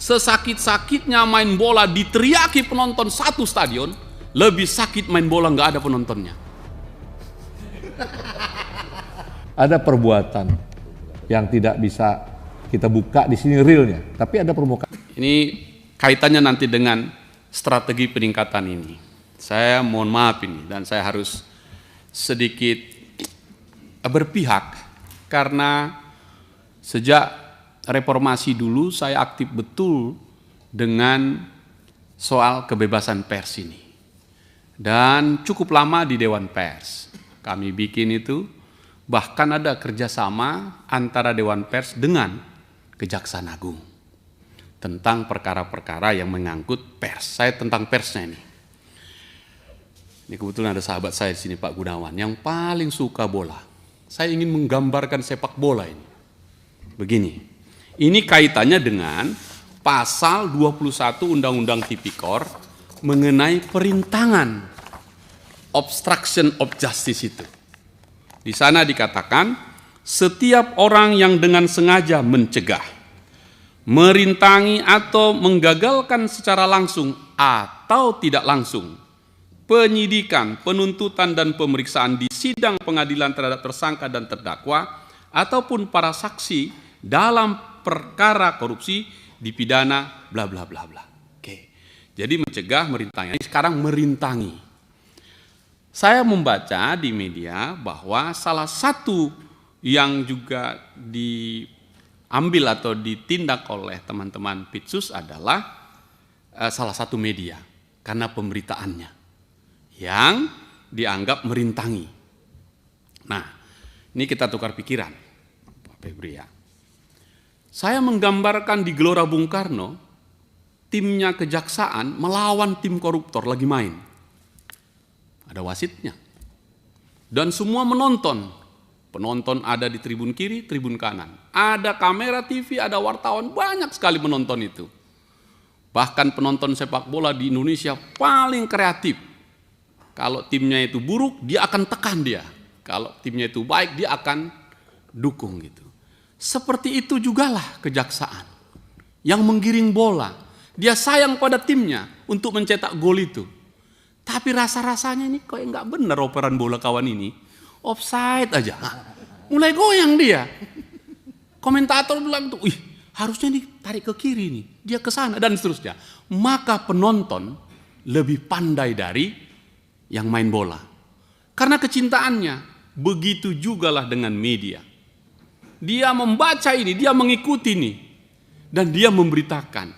Sesakit-sakitnya main bola diteriaki penonton satu stadion, lebih sakit main bola nggak ada penontonnya. Ada perbuatan yang tidak bisa kita buka di sini realnya, tapi ada permukaan. Ini kaitannya nanti dengan strategi peningkatan ini. Saya mohon maaf ini, dan saya harus sedikit berpihak karena sejak reformasi dulu saya aktif betul dengan soal kebebasan pers ini. Dan cukup lama di Dewan Pers kami bikin itu, bahkan ada kerjasama antara Dewan Pers dengan Kejaksaan Agung tentang perkara-perkara yang mengangkut pers. Saya tentang persnya ini. Ini kebetulan ada sahabat saya di sini, Pak Gunawan, yang paling suka bola. Saya ingin menggambarkan sepak bola ini. Begini, ini kaitannya dengan pasal 21 Undang-Undang Tipikor mengenai perintangan, obstruction of justice itu. Di sana dikatakan, setiap orang yang dengan sengaja mencegah, merintangi atau menggagalkan secara langsung atau tidak langsung penyidikan, penuntutan dan pemeriksaan di sidang pengadilan terhadap tersangka dan terdakwa ataupun para saksi dalam perkara korupsi dipidana bla bla bla bla. Oke. Jadi mencegah, merintangi. Sekarang merintangi. Saya membaca di media bahwa salah satu yang juga diambil atau ditindak oleh teman-teman Pitsus adalah salah satu media karena pemberitaannya yang dianggap merintangi. Nah, ini kita tukar pikiran, Pak Febri ya. Saya menggambarkan di Gelora Bung Karno, timnya kejaksaan melawan tim koruptor lagi main. Ada wasitnya. Dan semua menonton. Penonton ada di tribun kiri, tribun kanan. Ada kamera TV, ada wartawan, banyak sekali menonton itu. Bahkan penonton sepak bola di Indonesia paling kreatif. Kalau timnya itu buruk, dia akan tekan dia. Kalau timnya itu baik, dia akan dukung gitu. Seperti itu jugalah kejaksaan. Yang menggiring bola. Dia sayang pada timnya untuk mencetak gol itu. Tapi rasa-rasanya ini kok nggak benar operan bola kawan ini. Offside aja. Mulai goyang dia. Komentator bilang tuh, harusnya ditarik ke kiri nih. Dia ke sana dan seterusnya. Maka penonton lebih pandai dari yang main bola. Karena kecintaannya, begitu jugalah dengan media. Dia membaca ini, dia mengikuti ini. Dan dia memberitakan.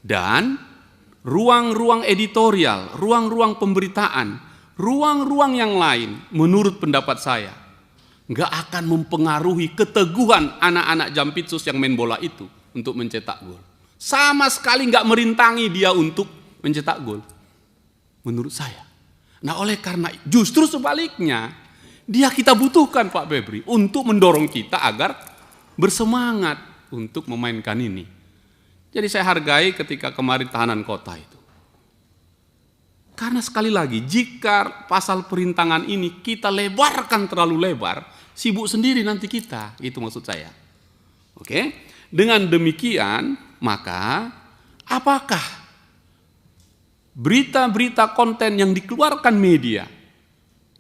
Dan ruang-ruang editorial, ruang-ruang pemberitaan, ruang-ruang yang lain, menurut pendapat saya, nggak akan mempengaruhi keteguhan anak-anak Jampitsus yang main bola itu untuk mencetak gol. Sama sekali nggak merintangi dia untuk mencetak gol. Menurut saya. Nah oleh karena justru sebaliknya, dia kita butuhkan Pak Febri untuk mendorong kita agar bersemangat untuk memainkan ini. Jadi saya hargai ketika kemarin tahanan kota itu. Karena sekali lagi, jika pasal perintangan ini kita lebarkan terlalu lebar, sibuk sendiri nanti kita, itu maksud saya. Oke? Dengan demikian, maka apakah berita-berita konten yang dikeluarkan media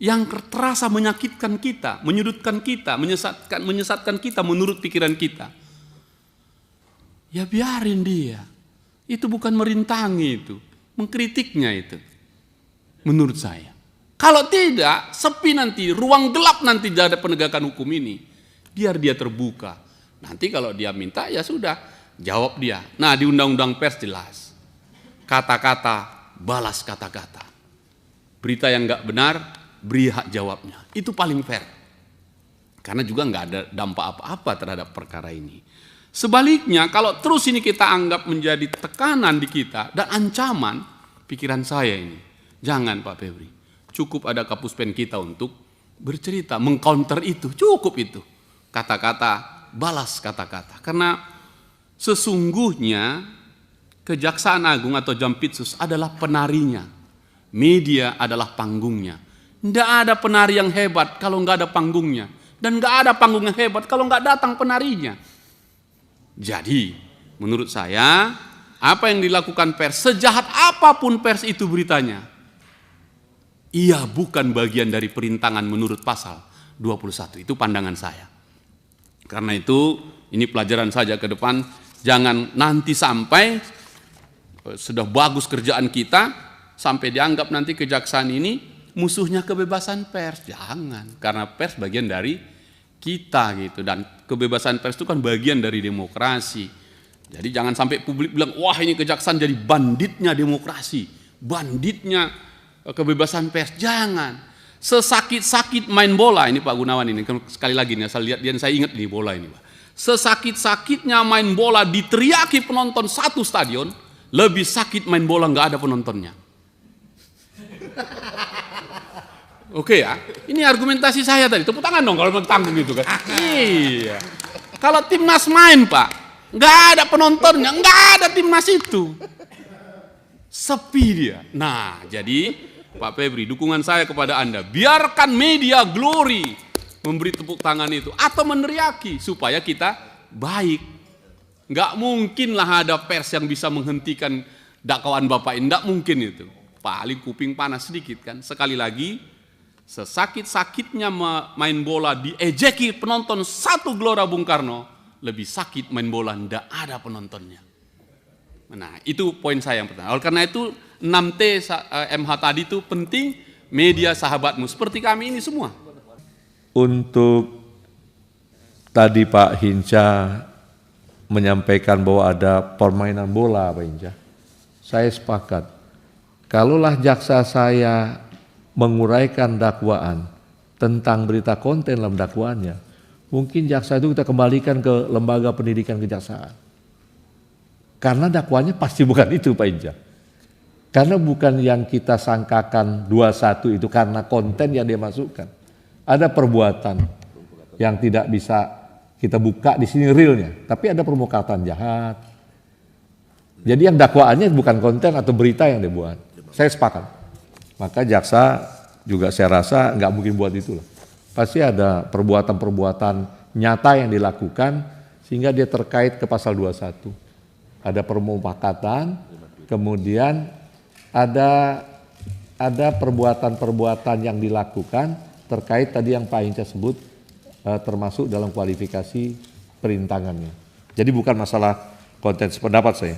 yang terasa menyakitkan kita, menyudutkan kita, menyesatkan kita menurut pikiran kita, ya biarin dia. Itu bukan merintangi itu, mengkritiknya itu. Menurut saya. Kalau tidak, sepi nanti, ruang gelap nanti ada penegakan hukum ini. Biar dia terbuka. Nanti kalau dia minta, ya sudah, jawab dia. Nah, di Undang-Undang Pers jelas. Kata-kata, balas kata-kata. Berita yang nggak benar, beri hak jawabnya. Itu paling fair. Karena juga nggak ada dampak apa-apa terhadap perkara ini. Sebaliknya, kalau terus ini kita anggap menjadi tekanan di kita dan ancaman, pikiran saya ini. Jangan Pak Febri, cukup ada kapuspen kita untuk bercerita, mengcounter itu, cukup itu. Kata-kata, balas kata-kata. Karena sesungguhnya Kejaksaan Agung atau Jampitsus adalah penarinya. Media adalah panggungnya. Tidak ada penari yang hebat kalau nggak ada panggungnya. Dan nggak ada panggung yang hebat kalau nggak datang penarinya. Jadi, Menurut saya, apa yang dilakukan pers, sejahat apapun pers itu beritanya, ia bukan bagian dari perintangan menurut pasal 21. Itu pandangan saya. Karena itu, ini pelajaran saja ke depan, jangan nanti sampai sudah bagus kerjaan kita, sampai dianggap nanti kejaksaan ini musuhnya kebebasan pers. Jangan, karena pers bagian dari kita gitu, dan kebebasan pers itu kan bagian dari demokrasi. Jadi jangan sampai publik bilang, wah ini kejaksaan jadi banditnya demokrasi, banditnya kebebasan pers. Jangan. Sesakit-sakit main bola, ini Pak Gunawan ini, sekali lagi nih, saya ingat di bola ini Pak. Sesakit-sakitnya main bola diteriaki penonton satu stadion, lebih sakit main bola nggak ada penontonnya. Oke ya, ini argumentasi saya tadi. Tepuk tangan dong kalau tanggung gitu kan. Iya. Kalau timnas main Pak, nggak ada penontonnya, nggak ada timnas itu. Sepi dia. Nah, jadi Pak Febri, dukungan saya kepada Anda, biarkan media glory memberi tepuk tangan itu atau meneriaki supaya kita baik. Nggak mungkin lah ada pers yang bisa menghentikan dakwaan Bapak ini, nggak mungkin itu. Paling kuping panas sedikit kan. Sekali lagi, sesakit-sakitnya main bola diejeki penonton satu Gelora Bung Karno, lebih sakit main bola ndak ada penontonnya. Nah, itu poin saya yang pertama. Oleh karena itu 6T MH tadi itu penting, media sahabatmu seperti kami ini semua. Untuk tadi Pak Hinca menyampaikan bahwa ada permainan bola Pak Hinca, saya sepakat. Kalaulah jaksa saya menguraikan dakwaan tentang berita konten dalam dakwaannya, mungkin jaksa itu kita kembalikan ke lembaga pendidikan kejaksaan. Karena dakwaannya pasti bukan itu Pak Hinca. Karena bukan yang kita sangkakan 21 itu karena konten yang dia masukkan. Ada perbuatan yang tidak bisa kita buka di sini realnya, tapi ada permukaan jahat. Jadi yang dakwaannya bukan konten atau berita yang dibuat. Saya sepakat. Maka jaksa juga saya rasa nggak mungkin buat itu lah. Pasti ada perbuatan-perbuatan nyata yang dilakukan sehingga dia terkait ke pasal 21. Ada permufakatan, kemudian ada perbuatan-perbuatan yang dilakukan terkait tadi yang Pak Hinca sebut termasuk dalam kualifikasi perintangannya. Jadi bukan masalah konten sependapat saya.